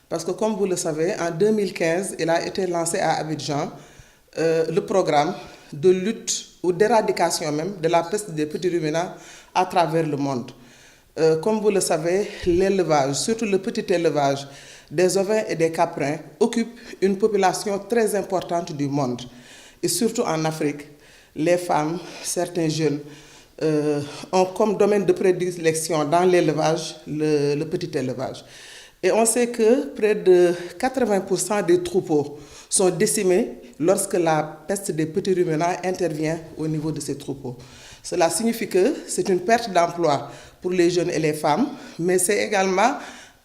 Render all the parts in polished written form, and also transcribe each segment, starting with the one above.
Parce que comme vous le savez, en 2015, il a été lancé à Abidjan le programme de lutte ou d'éradication même de la peste des petits ruminants à travers le monde. Comme vous le savez, l'élevage, surtout le petit élevage des ovins et des caprins, occupe une population très importante du monde. Et surtout en Afrique, les femmes, certains jeunes, ont comme domaine de prédilection dans l'élevage le petit élevage. Et on sait que près de 80% des troupeaux sont décimés lorsque la peste des petits ruminants intervient au niveau de ces troupeaux. Cela signifie que c'est une perte d'emploi pour les jeunes et les femmes, mais c'est également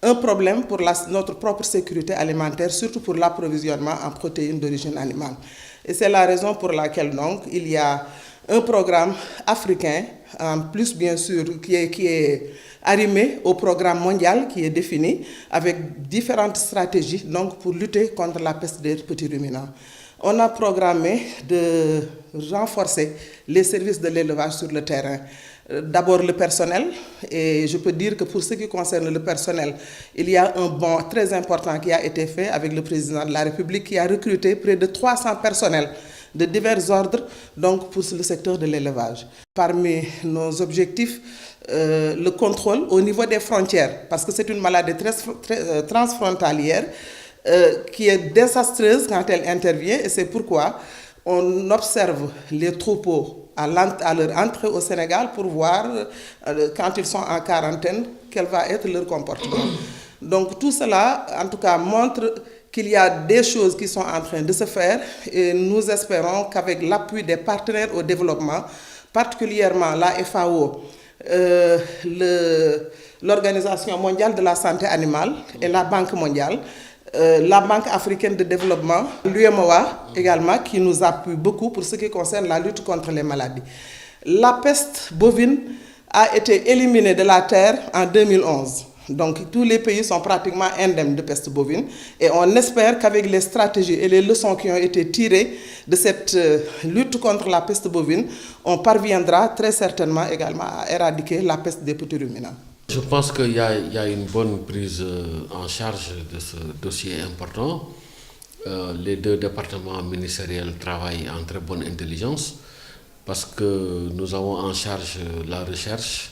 un problème pour notre propre sécurité alimentaire, surtout pour l'approvisionnement en protéines d'origine animale. Et c'est la raison pour laquelle donc il y a un programme africain, en plus bien sûr, qui est arrimé au programme mondial qui est défini avec différentes stratégies donc, pour lutter contre la peste des petits ruminants. On a programmé de renforcer les services de l'élevage sur le terrain. D'abord le personnel, et je peux dire que pour ce qui concerne le personnel, il y a un bond très important qui a été fait avec le président de la République qui a recruté près de 300 personnels de divers ordres donc pour le secteur de l'élevage. Parmi nos objectifs, le contrôle au niveau des frontières, parce que c'est une maladie très transfrontalière qui est désastreuse quand elle intervient, et c'est pourquoi on observe les troupeaux à leur entrée au Sénégal pour voir, quand ils sont en quarantaine, quel va être leur comportement. Donc tout cela, en tout cas, montre qu'il y a des choses qui sont en train de se faire et nous espérons qu'avec l'appui des partenaires au développement, particulièrement la FAO, l'Organisation mondiale de la santé animale et la Banque mondiale, la Banque africaine de développement, l'UMOA également, qui nous appuie beaucoup pour ce qui concerne la lutte contre les maladies. La peste bovine a été éliminée de la terre en 2011. Donc tous les pays sont pratiquement indemnes de peste bovine et on espère qu'avec les stratégies et les leçons qui ont été tirées de cette lutte contre la peste bovine, on parviendra très certainement également à éradiquer la peste des petits ruminants. Je pense qu'il y a une bonne prise en charge de ce dossier important. Les deux départements ministériels travaillent en très bonne intelligence parce que nous avons en charge la recherche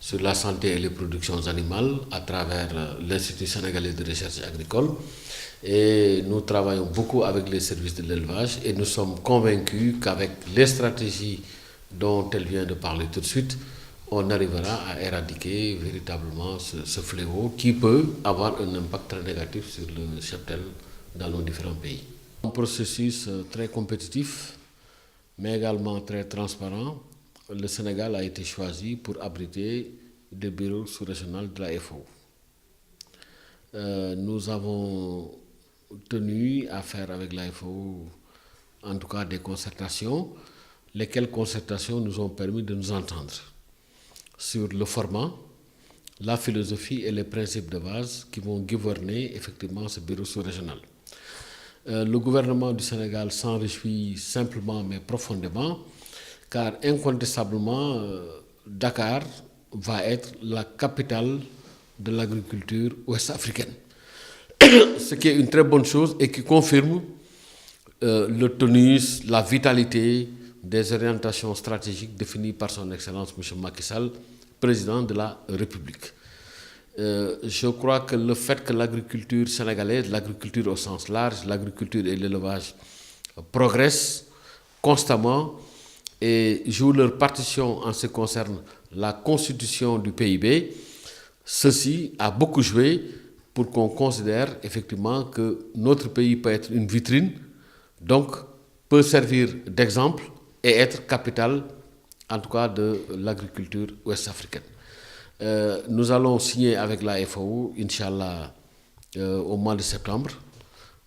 sur la santé et les productions animales à travers l'Institut sénégalais de recherche agricole. Et nous travaillons beaucoup avec les services de l'élevage et nous sommes convaincus qu'avec les stratégies dont elle vient de parler tout de suite, on arrivera à éradiquer véritablement ce fléau qui peut avoir un impact très négatif sur le cheptel dans nos différents pays. Un processus très compétitif, mais également très transparent. Le Sénégal a été choisi pour abriter le bureau sous-régional de la FAO. Nous avons tenu à faire avec la FAO, en tout cas des concertations, lesquelles concertations nous ont permis de nous entendre sur le format, la philosophie et les principes de base qui vont gouverner effectivement ce bureau sous-régional. Le gouvernement du Sénégal s'en réjouit simplement mais profondément, car incontestablement, Dakar va être la capitale de l'agriculture ouest-africaine. Ce qui est une très bonne chose et qui confirme le tonus, la vitalité des orientations stratégiques définies par son Excellence M. Macky Sall, président de la République. Je crois que le fait que l'agriculture sénégalaise, l'agriculture au sens large, l'agriculture et l'élevage progressent constamment et jouent leur partition en ce qui concerne la constitution du PIB, ceci a beaucoup joué pour qu'on considère effectivement que notre pays peut être une vitrine, donc peut servir d'exemple et être capitale, en tout cas, de l'agriculture ouest-africaine. Nous allons signer avec la FAO, Inch'Allah, au mois de septembre.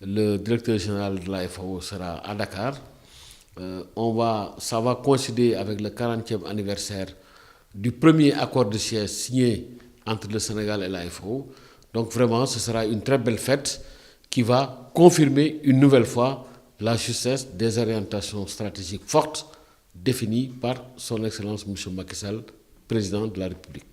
Le directeur général de la FAO sera à Dakar. Ça va coïncider avec le 40e anniversaire du premier accord de siège signé entre le Sénégal et la FAO. Donc vraiment, ce sera une très belle fête qui va confirmer une nouvelle fois la justesse des orientations stratégiques fortes définies par son Excellence M. Macky Sall, président de la République.